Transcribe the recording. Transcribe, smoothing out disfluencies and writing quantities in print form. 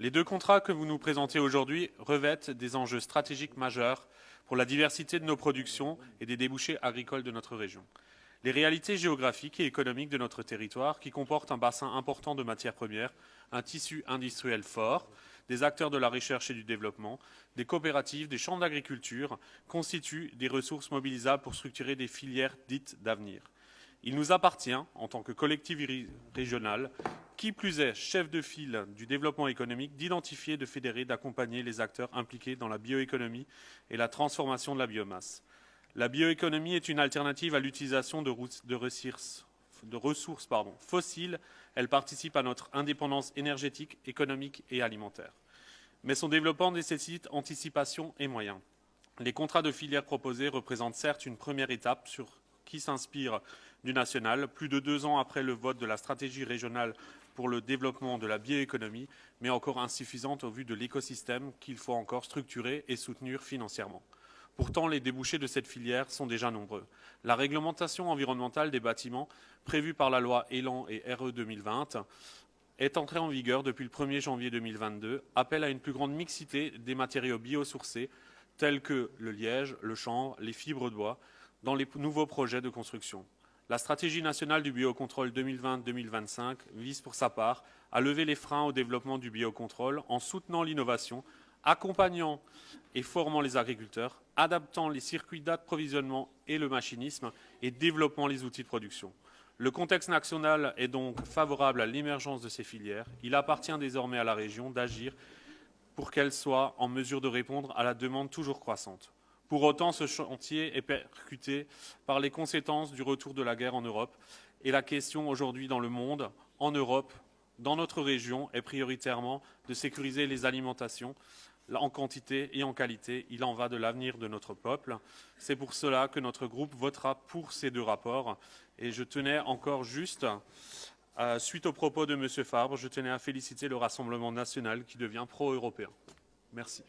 Les deux contrats que vous nous présentez aujourd'hui revêtent des enjeux stratégiques majeurs pour la diversité de nos productions et des débouchés agricoles de notre région. Les réalités géographiques et économiques de notre territoire, qui comporte un bassin important de matières premières, un tissu industriel fort, des acteurs de la recherche et du développement, des coopératives, des champs d'agriculture, constituent des ressources mobilisables pour structurer des filières dites d'avenir. Il nous appartient, en tant que collectif régional, qui plus est chef de file du développement économique, d'identifier, de fédérer, d'accompagner les acteurs impliqués dans la bioéconomie et la transformation de la biomasse. La bioéconomie est une alternative à l'utilisation de ressources fossiles. Elle participe à notre indépendance énergétique, économique et alimentaire. Mais son développement nécessite anticipation et moyens. Les contrats de filière proposés représentent certes une première étape qui s'inspire du national, plus de 2 ans après le vote de la stratégie régionale pour le développement de la bioéconomie, mais encore insuffisante au vu de l'écosystème qu'il faut encore structurer et soutenir financièrement. Pourtant, les débouchés de cette filière sont déjà nombreux. La réglementation environnementale des bâtiments, prévue par la loi Élan et RE 2020, est entrée en vigueur depuis le 1er janvier 2022, appelle à une plus grande mixité des matériaux biosourcés, tels que le liège, le chanvre, les fibres de bois, dans les nouveaux projets de construction. La stratégie nationale du biocontrôle 2020-2025 vise pour sa part à lever les freins au développement du biocontrôle en soutenant l'innovation, accompagnant et formant les agriculteurs, adaptant les circuits d'approvisionnement et le machinisme et développant les outils de production. Le contexte national est donc favorable à l'émergence de ces filières. Il appartient désormais à la région d'agir pour qu'elle soit en mesure de répondre à la demande toujours croissante. Pour autant, ce chantier est percuté par les conséquences du retour de la guerre en Europe. Et la question aujourd'hui dans le monde, en Europe, dans notre région, est prioritairement de sécuriser les alimentations en quantité et en qualité. Il en va de l'avenir de notre peuple. C'est pour cela que notre groupe votera pour ces 2 rapports. Et je tenais encore juste, suite aux propos de M. Fabre, je tenais à féliciter le Rassemblement national qui devient pro-européen. Merci.